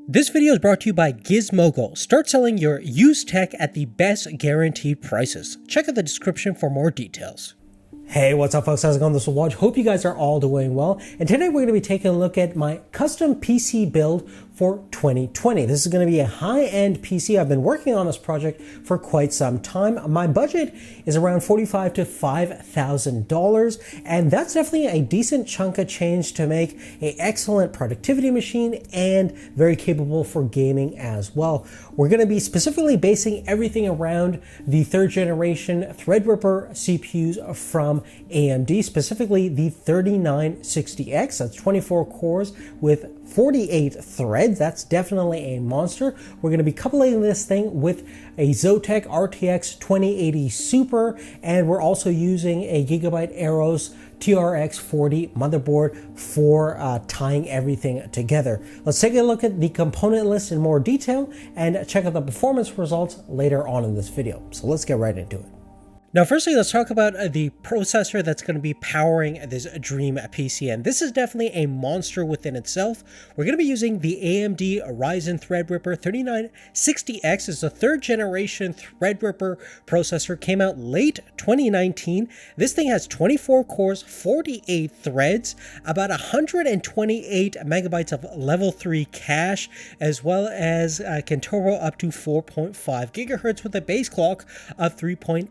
This video is brought to you by Gizmodo. Start selling your used tech at the best guaranteed prices. Check out the description for more details. Hey, what's up folks? How's it going? This is Watch. Hope you guys are all doing well. And today we're going to be taking a look at my custom PC build for 2020. This is going to be a high-end PC. I've been working on this project for quite some time. My budget is around $45,000 to $5,000, and that's definitely a decent chunk of change to make an excellent productivity machine and very capable for gaming as well. We're going to be specifically basing everything around the third generation Threadripper CPUs from AMD, specifically the 3960X. That's 24 cores with 48 threads. That's definitely a monster. We're going to be coupling this thing with a Zotac RTX 2080 Super, and we're also using a Gigabyte Aeros TRX 40 motherboard for tying everything together. Let's take a look at the component list in more detail and check out the performance results later on in this video. So let's get right into it. Now, firstly, let's talk about the processor that's going to be powering this Dream PC, and this is definitely a monster within itself. We're going to be using the AMD Ryzen Threadripper 3960X. It's a third generation Threadripper processor, came out late 2019. This thing has 24 cores, 48 threads, about 128 megabytes of level 3 cache, as well as can turbo up to 4.5 gigahertz with a base clock of 3.8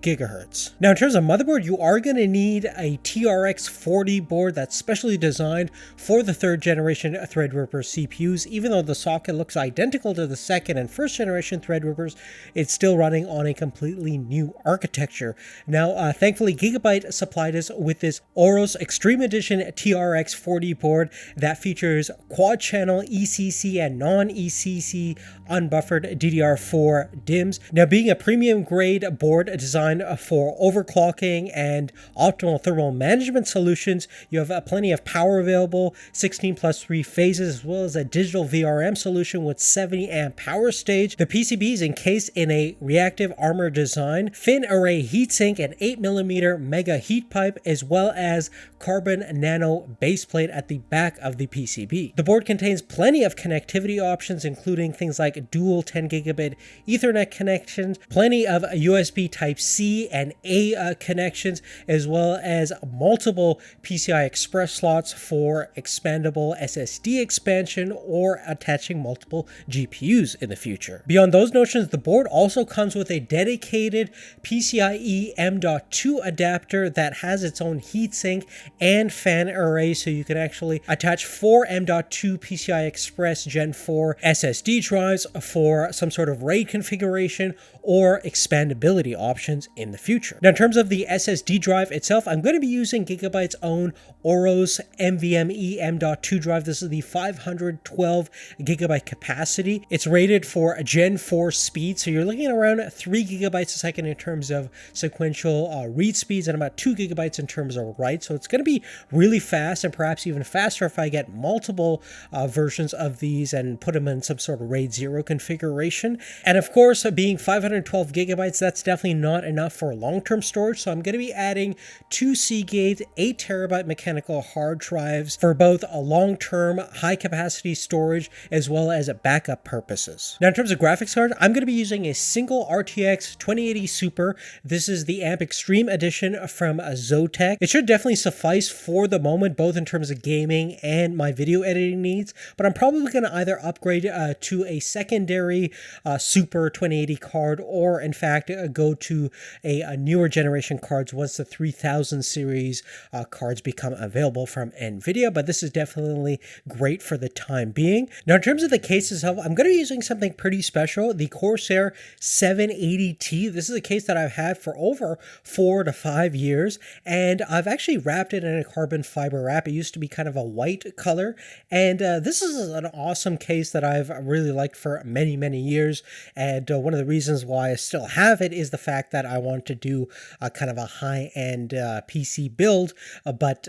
gigahertz. Now, in terms of motherboard, you are going to need a TRX 40 board that's specially designed for the third generation Threadripper CPUs. Even though the socket looks identical to the second and first generation Threadrippers, it's still running on a completely new architecture. Now, thankfully, Gigabyte supplied us with this Aorus Extreme Edition TRX 40 board that features quad channel ECC and non-ECC unbuffered DDR4 DIMMs. Now, being a premium grade board designed for overclocking and optimal thermal management solutions, you have plenty of power available, 16 plus 3 phases, as well as a digital VRM solution with 70 amp power stage. The PCB is encased in a reactive armor design, fin array heatsink, and 8mm mega heat pipe, as well as carbon nano baseplate at the back of the PCB. The board contains plenty of connectivity options, including things like dual 10 gigabit Ethernet connections, plenty of USB Type-C and A connections, as well as multiple PCI Express slots for expandable SSD expansion or attaching multiple GPUs in the future. Beyond those notions, the board also comes with a dedicated PCIe M.2 adapter that has its own heatsink and fan array, so you can actually attach 4 M.2 PCI Express Gen 4 SSD drives for some sort of RAID configuration or expandability options in the future. Now, in terms of the SSD drive itself, I'm going to be using Gigabyte's own Aorus NVMe M.2 drive. This is the 512 gigabyte capacity. It's rated for Gen 4 speed, so you're looking at around 3 gigabytes a second in terms of sequential read speeds and about 2 gigabytes in terms of write. So it's going to be really fast, and perhaps even faster if I get multiple versions of these and put them in some sort of RAID 0 configuration. And of course, being 512 gigabytes, that's definitely not enough for long-term storage, so I'm going to be adding 2 Seagate 8 terabyte mechanical hard drives for both a long-term high-capacity storage as well as backup purposes. Now, in terms of graphics card, I'm going to be using a single RTX 2080 Super. This is the AMP Extreme Edition from Zotac. It should definitely suffice for the moment, both in terms of gaming and my video editing needs, but I'm probably going to either upgrade to a secondary Super 2080 card, or in fact go to a newer generation cards once the 3000 series cards become available from NVIDIA, but this is definitely great for the time being. Now, in terms of the case itself, I'm going to be using something pretty special, the Corsair 780T. This is a case that I've had for over 4 to 5 years, and I've actually wrapped it in a carbon fiber wrap. It used to be kind of a white color, and this is an awesome case that I've really liked for many years, and one of the reasons why I still have it is the fact that I wanted to do kind of a high-end PC build, but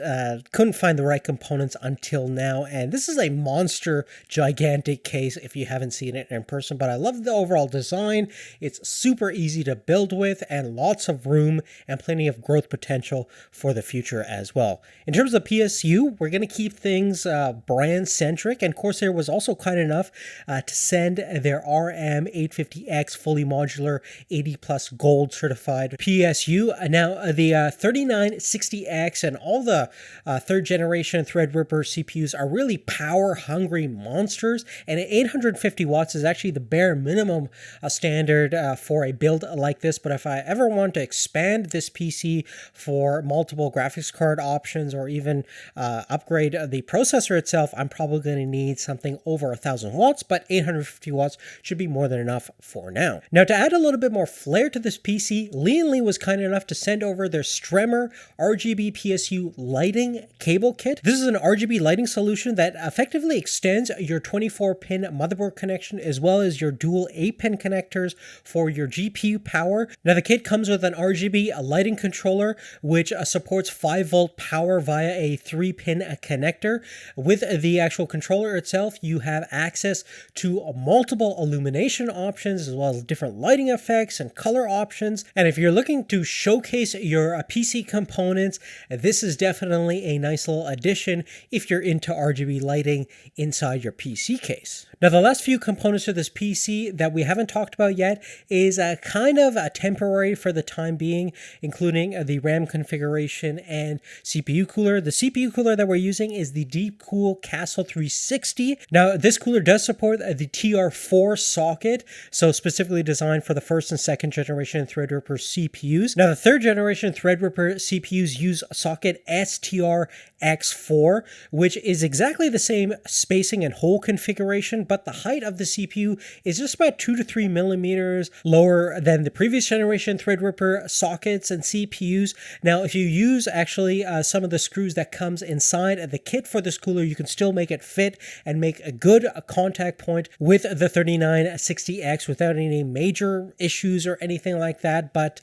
couldn't find the right components until now. And this is a monster, gigantic case if you haven't seen it in person, but I love the overall design. It's super easy to build with and lots of room and plenty of growth potential for the future as well. In terms of PSU, we're going to keep things brand-centric, and Corsair was also kind enough to send their RM850X fully modular 80 plus gold certified PSU. Now the 3960X and all the third generation Threadripper CPUs are really power hungry monsters, and 850 watts is actually the bare minimum standard for a build like this. But if I ever want to expand this PC for multiple graphics card options or even upgrade the processor itself, I'm probably going to need something over 1000 watts, but 850 watts should be more than enough for now. Now, to add a little bit more flair to this PC, Lee & was kind enough to send over their Stremmer RGB PSU lighting cable kit. This is an RGB lighting solution that effectively extends your 24-pin motherboard connection as well as your dual 8-pin connectors for your GPU power. Now, the kit comes with an RGB lighting controller which supports 5-volt power via a 3-pin connector. With the actual controller itself, you have access to multiple illumination options as well as different lighting effects and color options. And if you're looking to showcase your PC components, this is definitely a nice little addition if you're into RGB lighting inside your PC case. Now, the last few components to this PC that we haven't talked about yet is kind of temporary for the time being, including the RAM configuration and CPU cooler. The CPU cooler that we're using is the Deepcool Castle 360. Now, this cooler does support the TR4 socket, so specifically designed for the first and second generation Threadripper CPUs. Now, the third generation Threadripper CPUs use socket STR-X4, which is exactly the same spacing and hole configuration, but the height of the CPU is just about 2 to 3 millimeters lower than the previous generation Threadripper sockets and CPUs. Now, if you use actually some of the screws that comes inside of the kit for this cooler, you can still make it fit and make a good contact point with the 3960X without any major issues or anything like that. But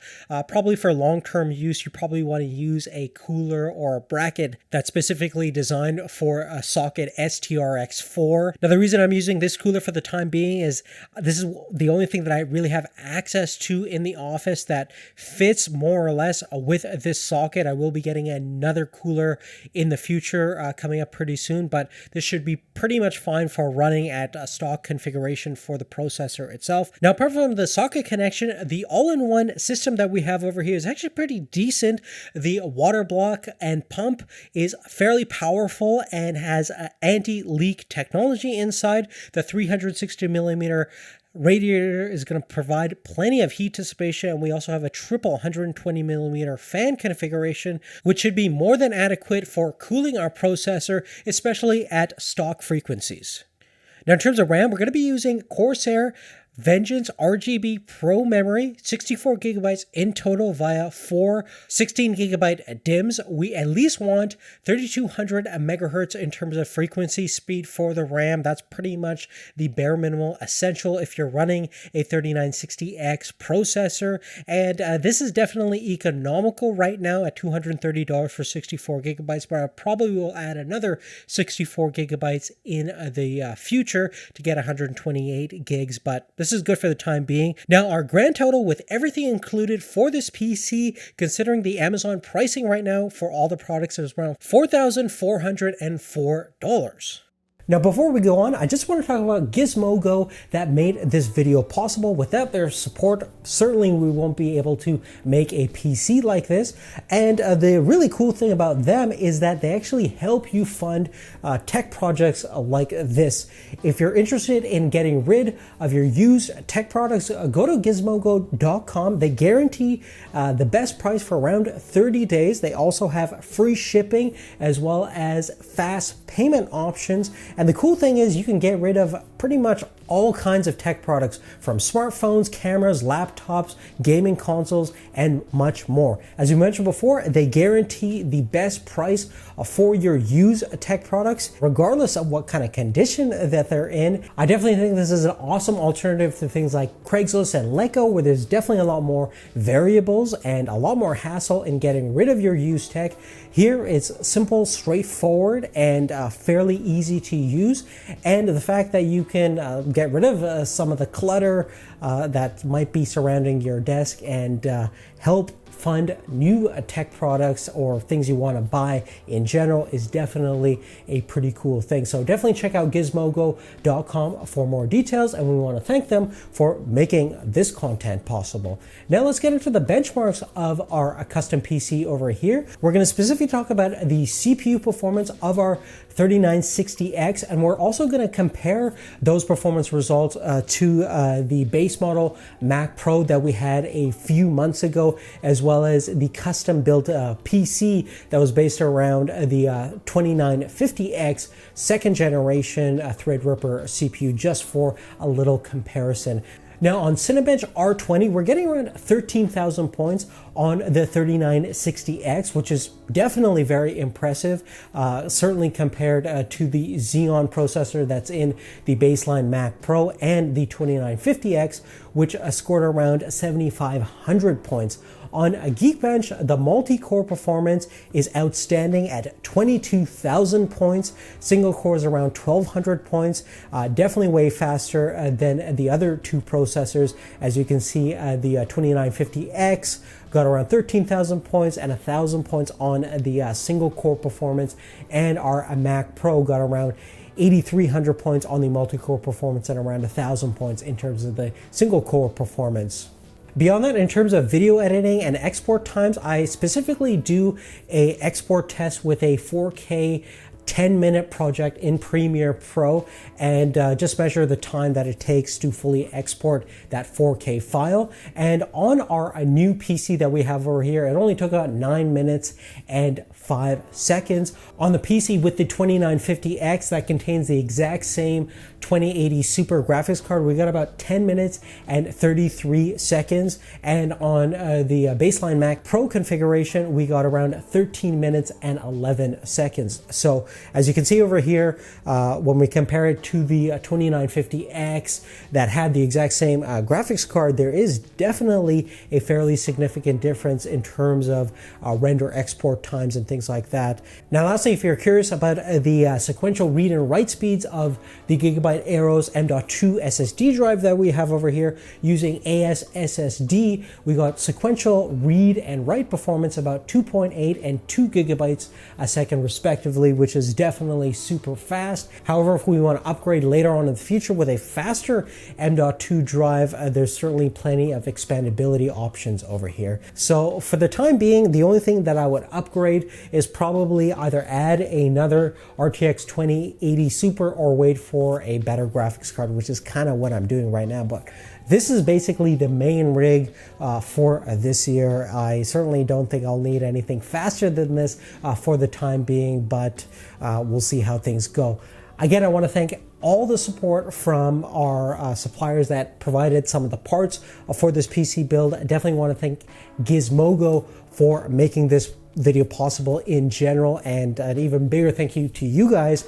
probably for long-term use, you probably want to use a cooler or a bracket that's specifically designed for a socket STR-X4. Now, the reason I'm using this cooler for the time being is this is the only thing that I really have access to in the office that fits more or less with this socket. I will be getting another cooler in the future coming up pretty soon, but this should be pretty much fine for running at a stock configuration for the processor itself. Now, apart from the socket connection, the all-in-one system that we have over here is actually pretty decent. The water block and pump is fairly powerful and has anti-leak technology inside. The 360 millimeter radiator is going to provide plenty of heat dissipation, and we also have a triple 120 millimeter fan configuration, which should be more than adequate for cooling our processor, especially at stock frequencies. Now, in terms of RAM, we're going to be using Corsair Vengeance RGB Pro memory, 64 gigabytes in total via 4 16 gigabyte DIMMs. We at least want 3200 megahertz in terms of frequency speed for the RAM. That's pretty much the bare minimum essential if you're running a 3960X processor. And this is definitely economical right now at $230 for 64 gigabytes, but I probably will add another 64 gigabytes in the future to get 128 gigs, but this is good for the time being. Now, our grand total with everything included for this PC, considering the Amazon pricing right now for all the products, is around $4,404. Now, before we go on, I just want to talk about Gizmodo that made this video possible. Without their support, certainly we won't be able to make a PC like this. And the really cool thing about them is that they actually help you fund tech projects like this. If you're interested in getting rid of your used tech products, go to gizmodo.com. They guarantee the best price for around 30 days. They also have free shipping as well as fast payment options. And the cool thing is you can get rid of pretty much all kinds of tech products from smartphones, cameras, laptops, gaming consoles, and much more. As we mentioned before, they guarantee the best price for your used tech products, regardless of what kind of condition that they're in. I definitely think this is an awesome alternative to things like Craigslist and Letgo, where there's definitely a lot more variables and a lot more hassle in getting rid of your used tech. Here it's simple, straightforward, and fairly easy to use. And the fact that you can get rid of some of the clutter that might be surrounding your desk and help fund new tech products or things you want to buy in general is definitely a pretty cool thing. So definitely check out gizmodo.com for more details, and we want to thank them for making this content possible. Now let's get into the benchmarks of our custom PC over here. We're going to specifically talk about the CPU performance of our 3960X, and we're also going to compare those performance results to the base model Mac Pro that we had a few months ago, as well as the custom built PC that was based around the 2950X second generation Threadripper CPU, just for a little comparison. Now on Cinebench R20, we're getting around 13,000 points on the 3960X, which is definitely very impressive, certainly compared to the Xeon processor that's in the baseline Mac Pro and the 2950X, which scored around 7,500 points. On Geekbench, the multi-core performance is outstanding at 22,000 points. Single core is around 1,200 points. Definitely way faster than the other two processors. As you can see, the 2950X got around 13,000 points and 1,000 points on the single core performance. And our Mac Pro got around 8,300 points on the multi-core performance and around 1,000 points in terms of the single core performance. Beyond that, in terms of video editing and export times, I specifically do a export test with a 4K 10-minute project in Premiere Pro and just measure the time that it takes to fully export that 4K file. And on our new PC that we have over here, it only took about 9 minutes and 5 seconds. On the PC with the 2950X that contains the exact same 2080 Super graphics card, we got about 10 minutes and 33 seconds. And on the baseline Mac Pro configuration, we got around 13 minutes and 11 seconds. So as you can see over here, when we compare it to the 2950X that had the exact same graphics card, there is definitely a fairly significant difference in terms of render export times and things like that. Now lastly, if you're curious about the sequential read and write speeds of the Gigabyte Aeros M.2 SSD drive that we have over here using AS SSD, we got sequential read and write performance about 2.8 and 2 gigabytes a second respectively, which is definitely super fast. However, if we want to upgrade later on in the future with a faster M.2 drive, there's certainly plenty of expandability options over here. So for the time being, the only thing that I would upgrade is probably either add another RTX 2080 Super or wait for a better graphics card, which is kind of what I'm doing right now. But this is basically the main rig for this year. I certainly don't think I'll need anything faster than this for the time being, but we'll see how things go. Again, I want to thank all the support from our suppliers that provided some of the parts for this PC build. I definitely want to thank Gizmodo for making this video possible in general, and an even bigger thank you to you guys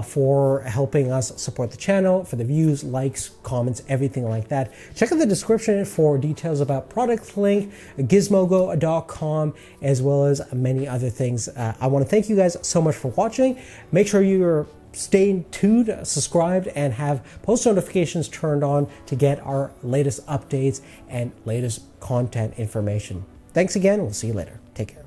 for helping us support the channel, for the views, likes, comments, everything like that. Check out the description for details about product link, gizmodo.com, as well as many other things. I want to thank you guys so much for watching. Make sure you're staying tuned, subscribed, and have post notifications turned on to get our latest updates and latest content information. Thanks again. We'll see you later. Take care.